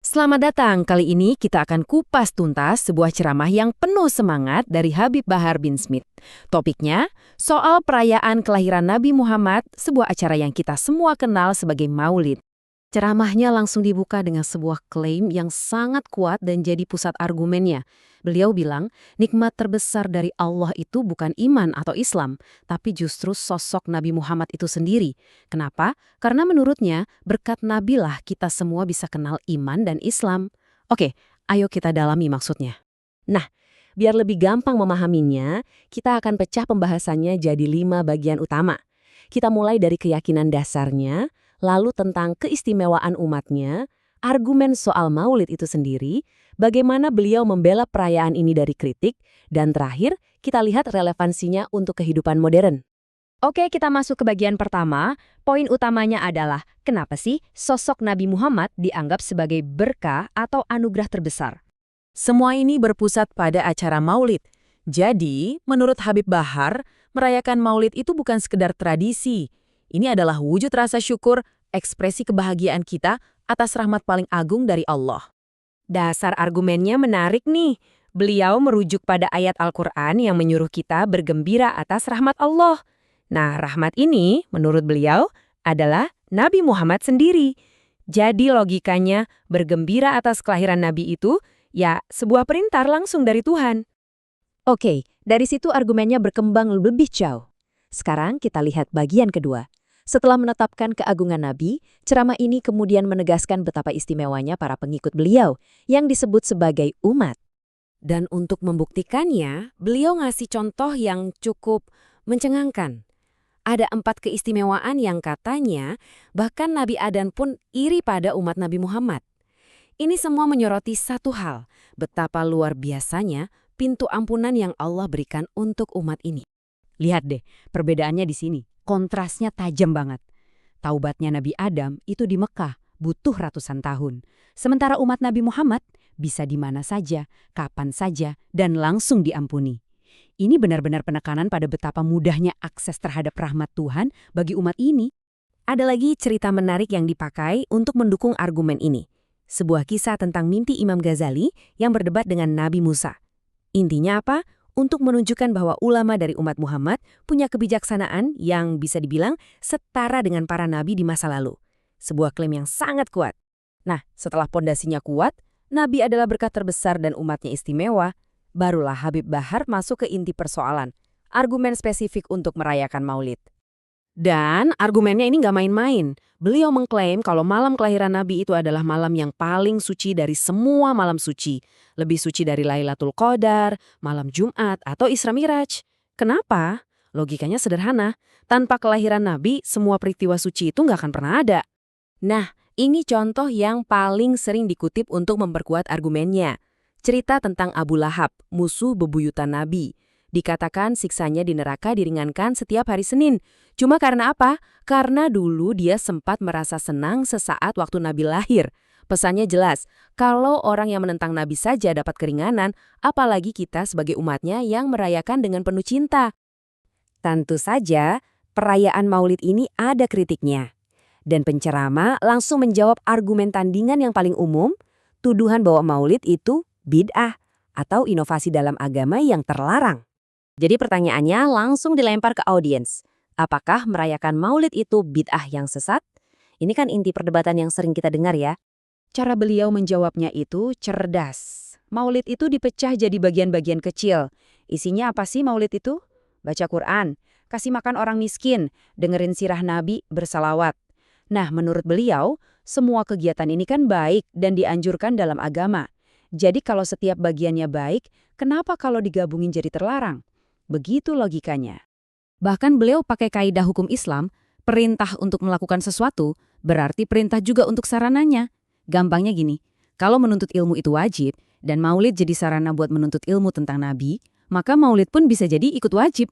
Selamat datang, kali ini kita akan kupas tuntas sebuah ceramah yang penuh semangat dari Habib Bahar bin Smith. Topiknya, soal perayaan kelahiran Nabi Muhammad, sebuah acara yang kita semua kenal sebagai Maulid. Ceramahnya langsung dibuka dengan sebuah klaim yang sangat kuat dan jadi pusat argumennya. Beliau bilang, nikmat terbesar dari Allah itu bukan iman atau Islam, tapi justru sosok Nabi Muhammad itu sendiri. Kenapa? Karena menurutnya, berkat Nabi lah kita semua bisa kenal iman dan Islam. Oke, ayo kita dalami maksudnya. Nah, biar lebih gampang memahaminya, kita akan pecah pembahasannya jadi 5 bagian utama. Kita mulai dari keyakinan dasarnya, lalu tentang keistimewaan umatnya, argumen soal Maulid itu sendiri, bagaimana beliau membela perayaan ini dari kritik, dan terakhir, kita lihat relevansinya untuk kehidupan modern. Oke, kita masuk ke bagian pertama. Poin utamanya adalah, kenapa sih sosok Nabi Muhammad dianggap sebagai berkah atau anugerah terbesar? Semua ini berpusat pada acara Maulid. Jadi, menurut Habib Bahar, merayakan Maulid itu bukan sekedar tradisi. Ini adalah wujud rasa syukur, ekspresi kebahagiaan kita atas rahmat paling agung dari Allah. Dasar argumennya menarik nih. Beliau merujuk pada ayat Al-Quran yang menyuruh kita bergembira atas rahmat Allah. Nah, rahmat ini, menurut beliau, adalah Nabi Muhammad sendiri. Jadi logikanya, bergembira atas kelahiran Nabi itu, ya sebuah perintah langsung dari Tuhan. Oke, dari situ argumennya berkembang lebih jauh. Sekarang kita lihat bagian kedua. Setelah menetapkan keagungan Nabi, ceramah ini kemudian menegaskan betapa istimewanya para pengikut beliau yang disebut sebagai umat. Dan untuk membuktikannya, beliau ngasih contoh yang cukup mencengangkan. Ada 4 keistimewaan yang katanya bahkan Nabi Adam pun iri pada umat Nabi Muhammad. Ini semua menyoroti satu hal, betapa luar biasanya pintu ampunan yang Allah berikan untuk umat ini. Lihat deh, perbedaannya di sini. Kontrasnya tajam banget. Taubatnya Nabi Adam itu di Mekah, butuh ratusan tahun. Sementara umat Nabi Muhammad bisa di mana saja, kapan saja, dan langsung diampuni. Ini benar-benar penekanan pada betapa mudahnya akses terhadap rahmat Tuhan bagi umat ini. Ada lagi cerita menarik yang dipakai untuk mendukung argumen ini. Sebuah kisah tentang mimpi Imam Ghazali yang berdebat dengan Nabi Musa. Intinya apa? Untuk menunjukkan bahwa ulama dari umat Muhammad punya kebijaksanaan yang bisa dibilang setara dengan para nabi di masa lalu. Sebuah klaim yang sangat kuat. Nah, setelah pondasinya kuat, Nabi adalah berkat terbesar dan umatnya istimewa, barulah Habib Bahar masuk ke inti persoalan, argumen spesifik untuk merayakan Maulid. Dan argumennya ini nggak main-main. Beliau mengklaim kalau malam kelahiran Nabi itu adalah malam yang paling suci dari semua malam suci. Lebih suci dari Lailatul Qadar, malam Jumat, atau Isra Miraj. Kenapa? Logikanya sederhana. Tanpa kelahiran Nabi, semua peristiwa suci itu nggak akan pernah ada. Nah, ini contoh yang paling sering dikutip untuk memperkuat argumennya. Cerita tentang Abu Lahab, musuh bebuyutan Nabi. Dikatakan siksanya di neraka diringankan setiap hari Senin. Cuma karena apa? Karena dulu dia sempat merasa senang sesaat waktu Nabi lahir. Pesannya jelas, kalau orang yang menentang Nabi saja dapat keringanan, apalagi kita sebagai umatnya yang merayakan dengan penuh cinta. Tentu saja, perayaan Maulid ini ada kritiknya. Dan penceramah langsung menjawab argumen tandingan yang paling umum, tuduhan bahwa Maulid itu bid'ah atau inovasi dalam agama yang terlarang. Jadi pertanyaannya langsung dilempar ke audiens. Apakah merayakan Maulid itu bid'ah yang sesat? Ini kan inti perdebatan yang sering kita dengar ya. Cara beliau menjawabnya itu cerdas. Maulid itu dipecah jadi bagian-bagian kecil. Isinya apa sih Maulid itu? Baca Quran, kasih makan orang miskin, dengerin sirah Nabi, bersalawat. Nah, menurut beliau, semua kegiatan ini kan baik dan dianjurkan dalam agama. Jadi kalau setiap bagiannya baik, kenapa kalau digabungin jadi terlarang? Begitu logikanya. Bahkan beliau pakai kaidah hukum Islam, perintah untuk melakukan sesuatu berarti perintah juga untuk sarananya. Gampangnya gini, kalau menuntut ilmu itu wajib dan Maulid jadi sarana buat menuntut ilmu tentang Nabi, maka Maulid pun bisa jadi ikut wajib.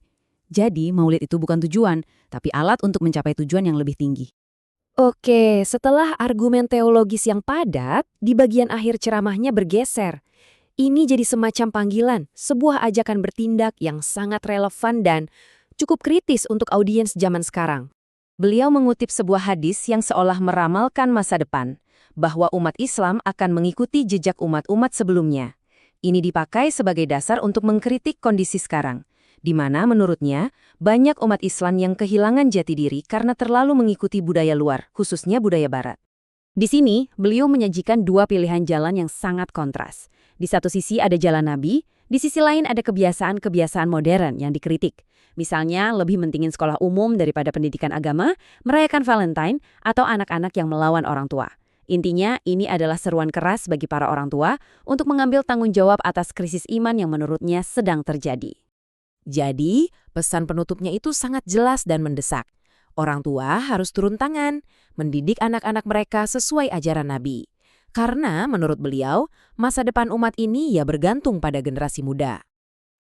Jadi Maulid itu bukan tujuan, tapi alat untuk mencapai tujuan yang lebih tinggi. Oke, setelah argumen teologis yang padat, di bagian akhir ceramahnya bergeser. Ini jadi semacam panggilan, sebuah ajakan bertindak yang sangat relevan dan cukup kritis untuk audiens zaman sekarang. Beliau mengutip sebuah hadis yang seolah meramalkan masa depan, bahwa umat Islam akan mengikuti jejak umat-umat sebelumnya. Ini dipakai sebagai dasar untuk mengkritik kondisi sekarang, di mana menurutnya banyak umat Islam yang kehilangan jati diri karena terlalu mengikuti budaya luar, khususnya budaya Barat. Di sini, beliau menyajikan dua pilihan jalan yang sangat kontras. Di satu sisi ada jalan Nabi, di sisi lain ada kebiasaan-kebiasaan modern yang dikritik. Misalnya, lebih mentingin sekolah umum daripada pendidikan agama, merayakan Valentine, atau anak-anak yang melawan orang tua. Intinya, ini adalah seruan keras bagi para orang tua untuk mengambil tanggung jawab atas krisis iman yang menurutnya sedang terjadi. Jadi, pesan penutupnya itu sangat jelas dan mendesak. Orang tua harus turun tangan, mendidik anak-anak mereka sesuai ajaran Nabi. Karena menurut beliau, masa depan umat ini ya bergantung pada generasi muda.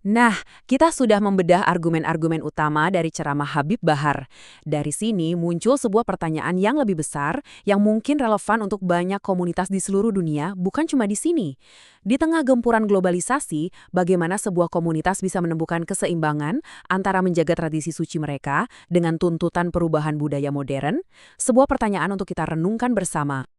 Nah, kita sudah membedah argumen-argumen utama dari ceramah Habib Bahar. Dari sini muncul sebuah pertanyaan yang lebih besar yang mungkin relevan untuk banyak komunitas di seluruh dunia, bukan cuma di sini. Di tengah gempuran globalisasi, bagaimana sebuah komunitas bisa menemukan keseimbangan antara menjaga tradisi suci mereka dengan tuntutan perubahan budaya modern? Sebuah pertanyaan untuk kita renungkan bersama.